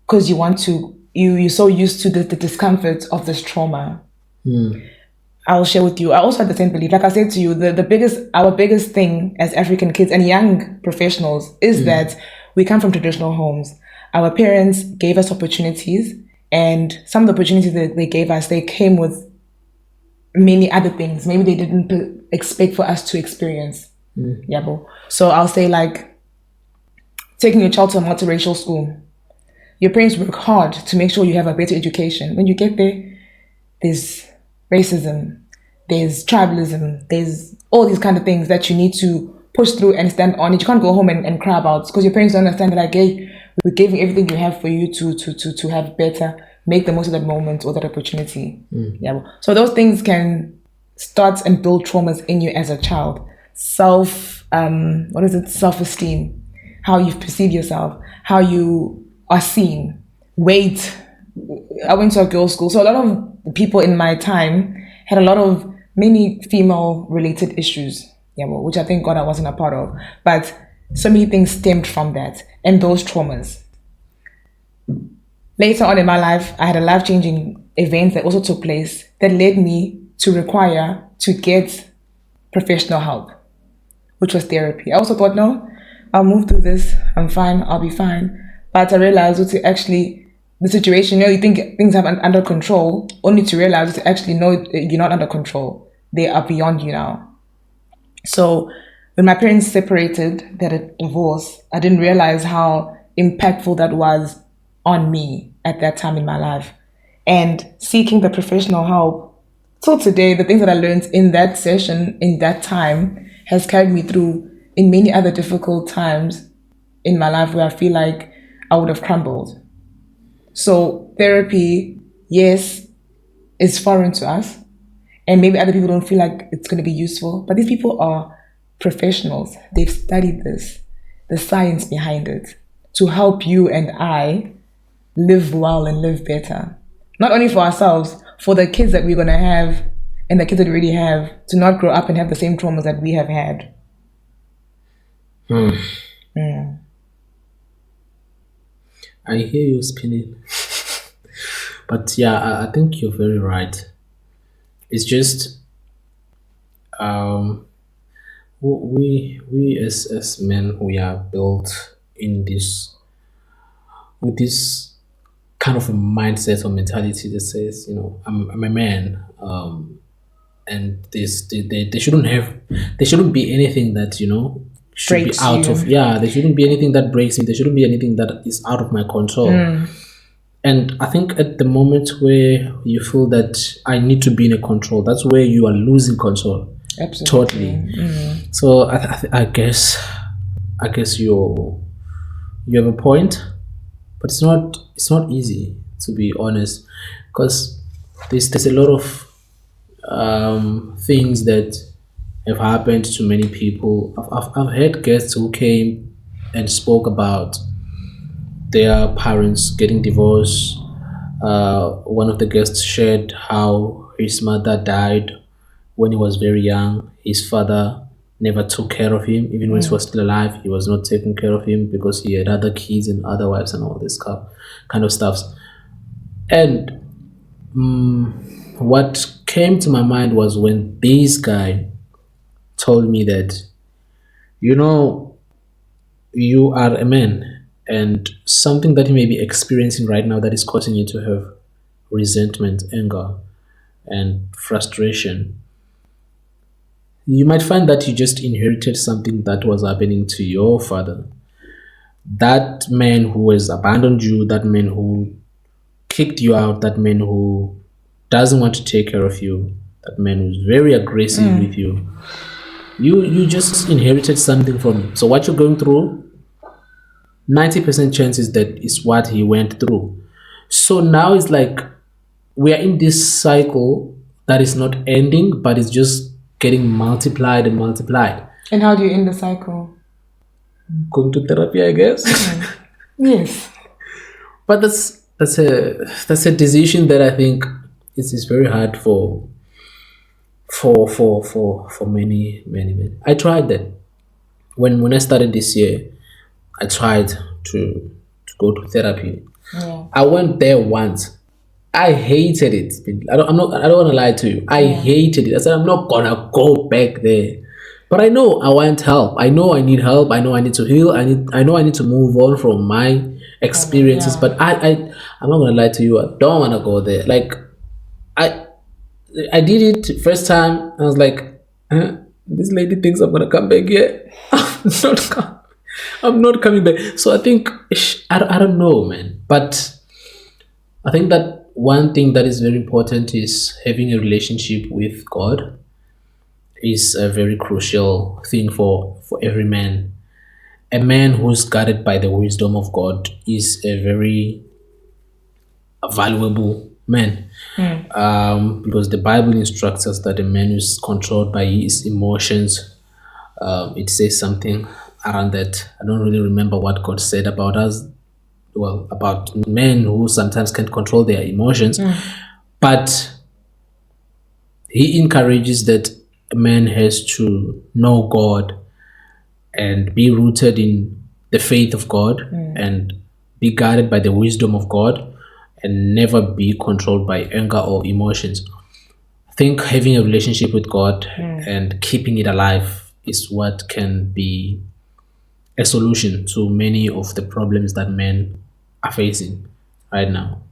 because you want to, you're so used to the discomfort of this trauma? I'll share with you. I also had the same belief. Like I said to you, our biggest thing as African kids and young professionals is that we come from traditional homes. Our parents gave us opportunities, and some of the opportunities that they gave us, they came with many other things. Maybe they didn't expect for us to experience. So I'll say, like, taking your child to a multiracial school. Your parents work hard to make sure you have a better education. When you get there, there's racism, there's tribalism, there's all these kind of things that you need to push through and stand on it. You can't go home and cry about because your parents don't understand that, like, hey, we're giving everything you have for you to have better, make the most of that moment or that opportunity. So those things can start and build traumas in you as a child. Self-esteem, how you perceive yourself, how you are seen, weight. I went to a girls' school, so a lot of people in my time had many female related issues, which I thank God I wasn't a part of. But so many things stemmed from that and those traumas. Later on in my life, I had a life-changing event that also took place that led me to require to get professional help, which was therapy. I also thought, no, I'll move through this. I'm fine. I'll be fine. But I realized it's actually the situation, you think things are under control, only to realize that actually, no, you're not under control. They are beyond you now. So when my parents separated, they had a divorce, I didn't realize how impactful that was on me at that time in my life. And seeking the professional help, till today, the things that I learned in that session, in that time, has carried me through in many other difficult times in my life where I feel like I would have crumbled. So therapy, yes, is foreign to us, and maybe other people don't feel like it's going to be useful. But these people are professionals. They've studied this, the science behind it, to help you and I live well and live better. Not only for ourselves, for the kids that we're going to have and the kids that we already have, to not grow up and have the same traumas that we have had. I hear you spinning. But yeah, I think you're very right. It's just we as men, we are built in this with this kind of a mindset or mentality that says, I'm a man, and they shouldn't have, there shouldn't be anything that should Breaks be out you. of, yeah, there shouldn't be anything that breaks me, there shouldn't be anything that is out of my control. And I think at the moment where you feel that I need to be in a control, that's where you are losing control. Absolutely. Totally. So I guess you have a point, but it's not easy, to be honest, because there's a lot of things that have happened to many people. I've heard guests who came and spoke about their parents getting divorced. One of the guests shared how his mother died when he was very young. His father never took care of him, even when he was still alive. He was not taking care of him because he had other kids and other wives and all this kind of stuff. And what came to my mind was when this guy told me that, you are a man, and something that you may be experiencing right now that is causing you to have resentment, anger, and frustration. You might find that you just inherited something that was happening to your father. That man who has abandoned you, that man who kicked you out, that man who doesn't want to take care of you, that man who's very aggressive with you. You just inherited something from him. So what you're going through, 90% chances that is what he went through. So now it's like we are in this cycle that is not ending, but it's just getting multiplied and multiplied. And how do you end the cycle? Going to therapy, I guess. Yes. But that's a decision that I think is very hard for many men. I tried that when I started this year. I tried to go to therapy. Yeah. I went there once. I hated it. I don't want to lie to you. I hated it. I said I'm not gonna go back there. But I know I want help. I know I need help. I know I need to heal. I know I need to move on from my experiences. Yeah. But I'm not gonna lie to you. I don't want to go there. Like I did it first time. I was like, this lady thinks I'm gonna come back here. I'm not coming back. So I think I don't know, man. But I think that one thing that is very important is having a relationship with God is a very crucial thing for every man. A man who's guided by the wisdom of God is a very valuable man. Because the Bible instructs us that a man who's controlled by his emotions, it says something around that. I don't really remember what God said about us, well, about men who sometimes can't control their emotions, but he encourages that a man has to know God and be rooted in the faith of God and be guided by the wisdom of God and never be controlled by anger or emotions. I think having a relationship with God and keeping it alive is what can be a solution to many of the problems that men are facing right now.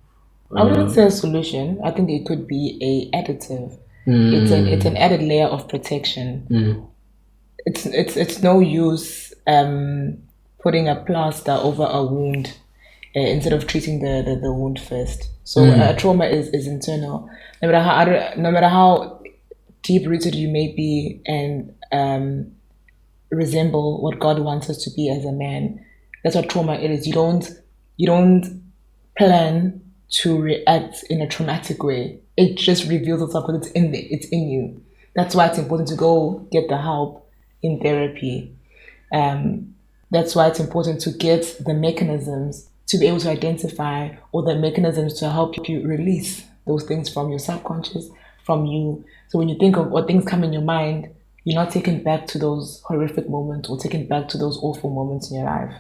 I wouldn't say a solution. I think it could be a additive. It's an added layer of protection. It's no use putting a plaster over a wound instead of treating the wound first. So a trauma is internal. No matter how deep rooted you may be and resemble what God wants us to be as a man, that's what trauma is. You don't plan to react in a traumatic way. it just reveals itself because it's in you. That's why it's important to go get the help in therapy. That's why it's important to get the mechanisms to be able to identify, or the mechanisms to help you release those things from your subconscious, from you. So when you think of what things come in your mind, you're not taken back to those horrific moments or taken back to those awful moments in your life.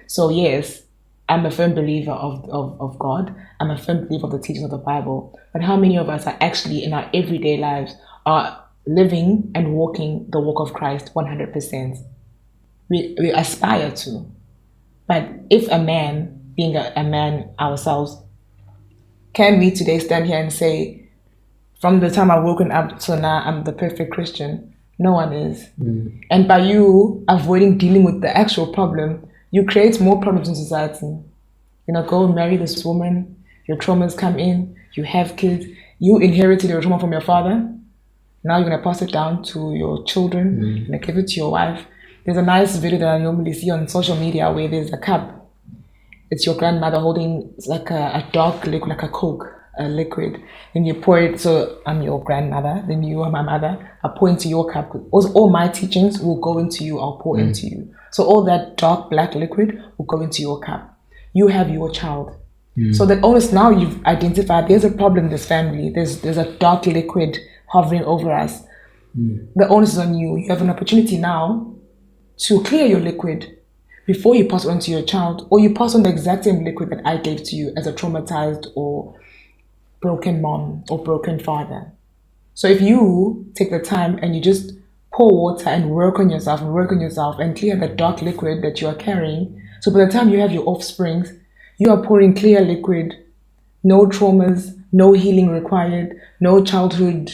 So yes, I'm a firm believer of God. I'm a firm believer of the teachings of the Bible. But how many of us are actually in our everyday lives are living and walking the walk of Christ 100%? We aspire to. But if a man, being a man ourselves, can we today stand here and say, from the time I've woken up to now, I'm the perfect Christian? No one is. And by you avoiding dealing with the actual problem, you create more problems in society. Go marry this woman, your traumas come in, you have kids, you inherited your trauma from your father. Now you're going to pass it down to your children, you're going to give it to your wife. There's a nice video that I normally see on social media where there's a cup. It's your grandmother holding like a dark liquid, like a Coke, a liquid. Then you pour it, so I'm your grandmother, then you are my mother. I pour into your cup. All my teachings will go into you, I'll pour into you. So all that dark black liquid will go into your cup. You have your child. So that almost now you've identified there's a problem in this family. There's a dark liquid hovering over us. The onus is on you. You have an opportunity now to clear your liquid before you pass on to your child, or you pass on the exact same liquid that I gave to you as a traumatized or broken mom or broken father. So if you take the time and you just pour water and work on yourself and clear the dark liquid that you are carrying, so by the time you have your offsprings, you are pouring clear liquid, no traumas, no healing required, no childhood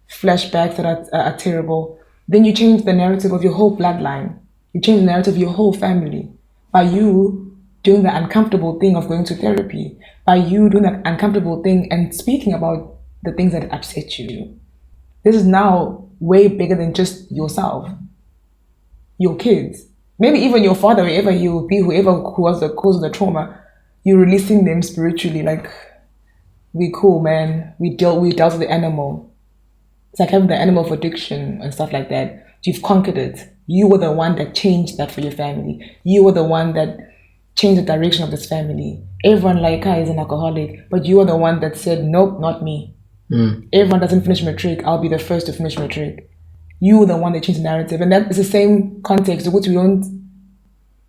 flashbacks that are terrible. Then you change the narrative of your whole bloodline. You change the narrative of your whole family by you doing the uncomfortable thing of going to therapy, by you doing that uncomfortable thing and speaking about the things that upset you. This is now way bigger than just yourself, your kids, maybe even your father, wherever he will be, whoever who was the cause of the trauma. You're releasing them spiritually, like, we cool, man. We dealt with the animal. It's like having the animal of addiction and stuff like that. You've conquered it. You were the one that changed that for your family. You were the one that changed the direction of this family. Everyone like her is an alcoholic, but you are the one that said, nope, not me. Everyone doesn't finish matric. I'll be the first to finish matric. You were the one that changed the narrative. And that is the same context in which we don't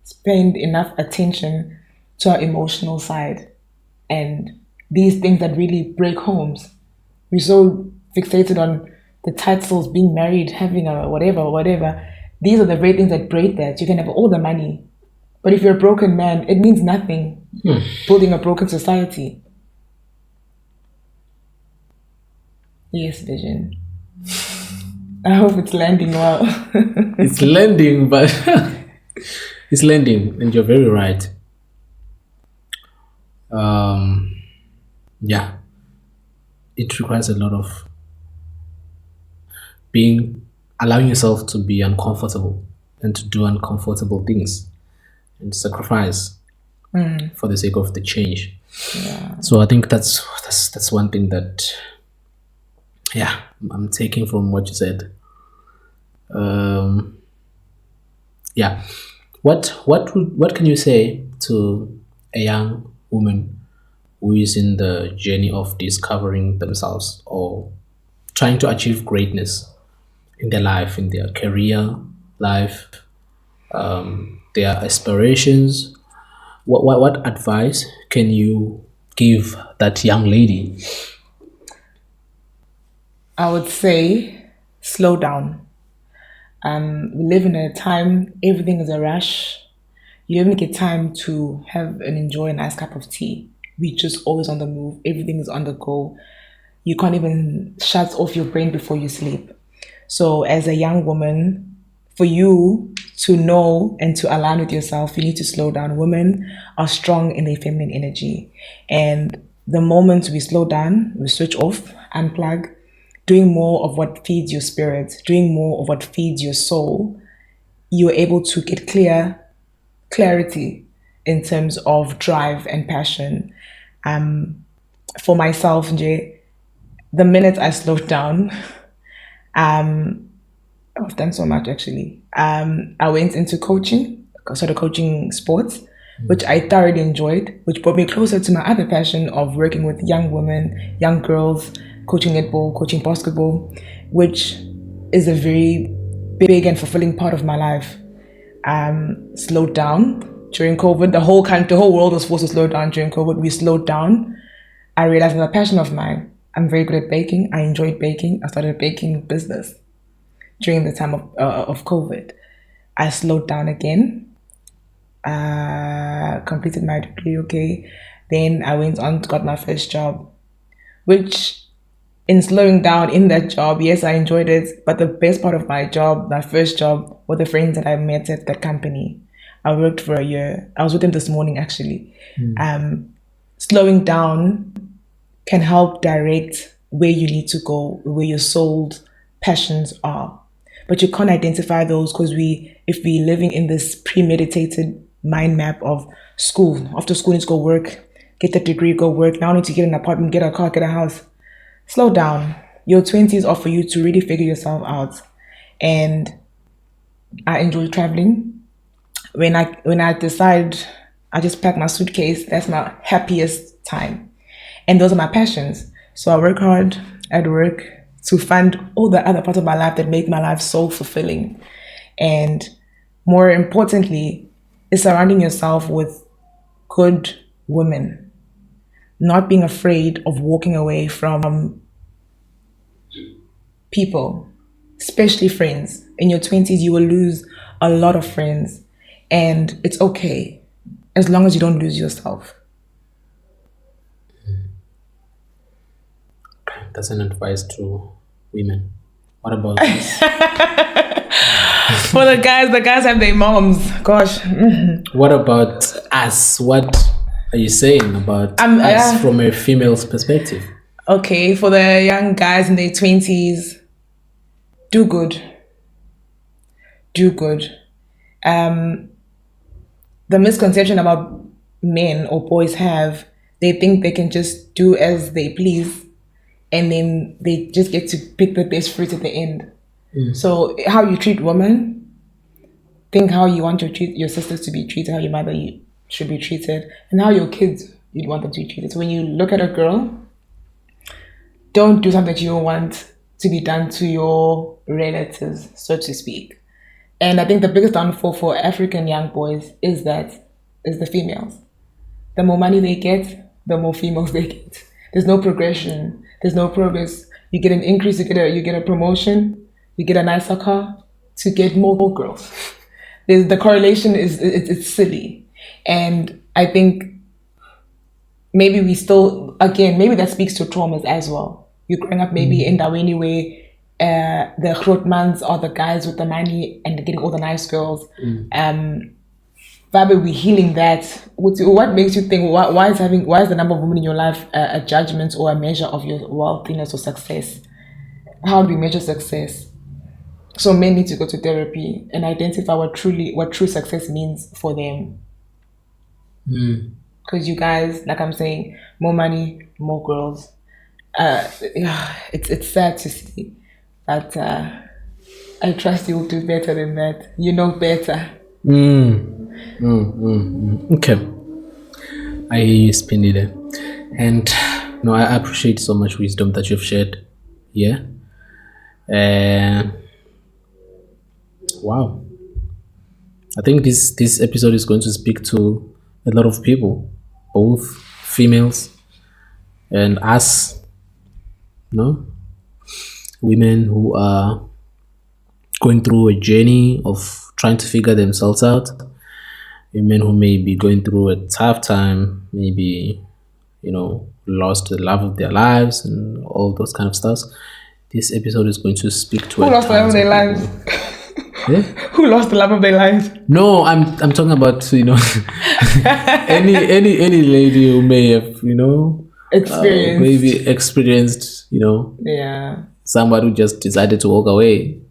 spend enough attention to our emotional side and these things that really break homes. We're so fixated on the titles, being married, having a whatever. These are the very things that break that. You can have all the money, but if you're a broken man, it means nothing. Building a broken society. Yes, Vision. I hope it's landing well. It's landing, but it's landing, and you're very right. Yeah, it requires a lot of allowing yourself to be uncomfortable and to do uncomfortable things and sacrifice for the sake of the change. So I think that's one thing that I'm taking from what you said. What can you say to a young woman who is in the journey of discovering themselves or trying to achieve greatness in their life, in their career life, their aspirations? What advice can you give that young lady? I would say slow down. We live in a time, everything is a rush. You don't get time to have and enjoy a nice cup of tea. We just always on the move. Everything is on the go. You can't even shut off your brain before you sleep. So as a young woman, for you to know and to align with yourself, you need to slow down. Women are strong in their feminine energy. And the moment we slow down, we switch off, unplug, doing more of what feeds your spirit, doing more of what feeds your soul, you're able to get clarity in terms of drive and passion. For myself, Jay, the minute I slowed down, I've done so much actually. I went into coaching, started coaching sports, which I thoroughly enjoyed, which brought me closer to my other passion of working with young women, young girls, coaching netball, coaching basketball, which is a very big and fulfilling part of my life. Slowed down during COVID. The whole world was forced to slow down during COVID. We slowed down. I realized it's a passion of mine. I'm very good at baking. I enjoyed baking. I started a baking business during the time of COVID. I slowed down again, completed my degree, okay. Then I went on to got my first job, which in slowing down in that job, yes, I enjoyed it. But the best part of my job, my first job, were the friends that I met at that company. I worked for a year. I was with them this morning actually. Slowing down can help direct where you need to go, where your soul's passions are. But you can't identify those because if we living in this premeditated mind map of school, after school need to go work, get the degree, go work. Now I need to get an apartment, get a car, get a house. Slow down. Your 20s are for you to really figure yourself out. And I enjoy traveling. When I decide, I just pack my suitcase. That's my happiest time. And those are my passions. So I work hard at work to fund all the other parts of my life that make my life so fulfilling. And more importantly, is surrounding yourself with good women. Not being afraid of walking away from people, especially friends. In your 20s, you will lose a lot of friends. And it's okay, as long as you don't lose yourself. That's an advice to women. What about this? For the guys have their moms. Gosh. What about us? What are you saying about us from a female's perspective? Okay, for the young guys in their 20s, do good. Do good. The misconception about men or boys have, they think they can just do as they please and then they just get to pick the best fruit at the end. So how you treat women, think how you want your sisters to be treated, how your mother should be treated, and how your kids you'd want them to be treated. So when you look at a girl, don't do something that you don't want to be done to your relatives, so to speak. And I think the biggest downfall for African young boys is the females. The more money they get, the more females they get. There's no progression. There's no progress. You get an increase, you get a promotion, you get a nicer car to get more girls. The correlation it's silly. And I think maybe maybe that speaks to traumas as well. You're growing up maybe in Daweni where the grootmans are the guys with the money and getting all the nice girls. Maybe we're healing that. What makes you think why is the number of women in your life a judgment or a measure of your worthiness or success? How do we measure success? So men need to go to therapy and identify what true success means for them. Because you guys, like I'm saying, more money, more girls. It's sad to see, but I trust you will do better than that. You know better. Okay, I hear you, Siphindile, and I appreciate so much wisdom that you've shared here. Wow, I think this episode is going to speak to a lot of people, both females and us, women who are going through a journey of trying to figure themselves out, women who may be going through a tough time, maybe lost the love of their lives and all those kind of stuff. This episode is going to speak to who lost the love of their lives. Who lost the love of their lives? No, I'm talking about any lady who may have experienced somebody who just decided to walk away.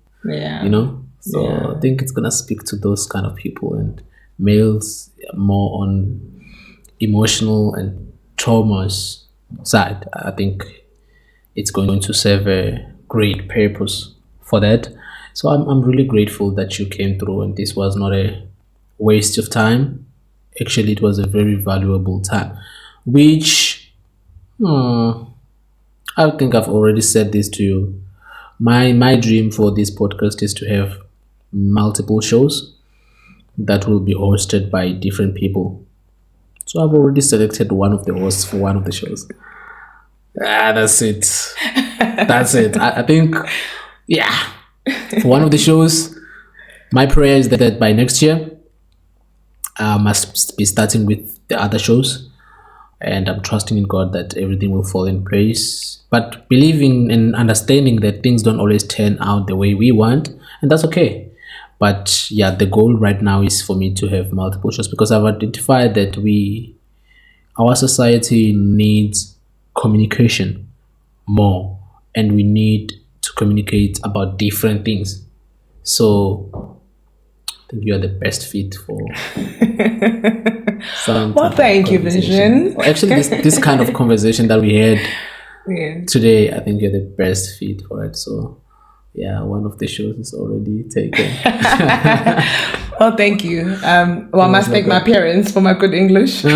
So I think it's gonna speak to those kind of people, and males more on emotional and traumas side. I think it's going to serve a great purpose for that. So I'm really grateful that you came through, and this was not a waste of time. Actually, it was a very valuable time, which I think I've already said this to you. My dream for this podcast is to have multiple shows that will be hosted by different people. So I've already selected one of the hosts for one of the shows. That's it. That's it. I think, yeah. For one of the shows, my prayer is that by next year, I must be starting with the other shows, and I'm trusting in God that everything will fall in place. But believing and understanding that things don't always turn out the way we want, and that's okay. But yeah, the goal right now is for me to have multiple shows because I've identified that our society needs communication more, and we need to communicate about different things. So I think you are the best fit for some Well, thank you, Vision. Or actually, this kind of conversation that we had Yeah. today, I think you're the best fit for it. So yeah, one of the shows is already taken. Well, thank you. Well, I must thank my parents for my good English. Shout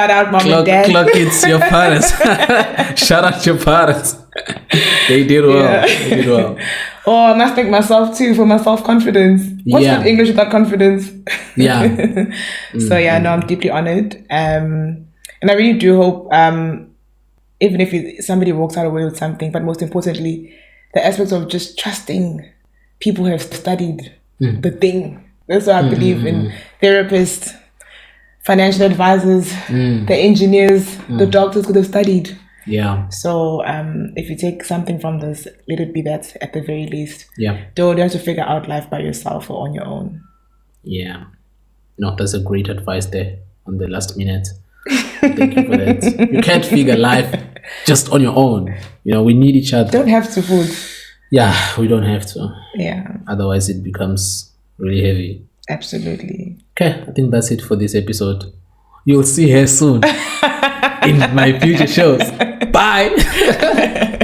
out, mom and dad. Clock it's your parents. Shout out your parents. They did well. Yeah. They did well. Oh, I must thank myself too for my self-confidence. What's Yeah. good English without confidence? Yeah. So yeah, no, I'm deeply honored. And I really do hope, even if somebody walks out away with something, but most importantly, the aspects of just trusting people who have studied the thing. That's what I believe in. Therapists, financial advisors, the engineers, the doctors could have studied. Yeah. So if you take something from this, let it be that at the very least. Yeah. Don't have to figure out life by yourself or on your own. Yeah. No, that's a great advice there on the last minute. Thank you for that. You can't figure life just on your own. We need each other. Don't have to food. Yeah, we don't have to. Yeah, Otherwise, it becomes really heavy. absolutely. Okay, I think that's it for this episode. You'll see her soon in my future shows. Bye.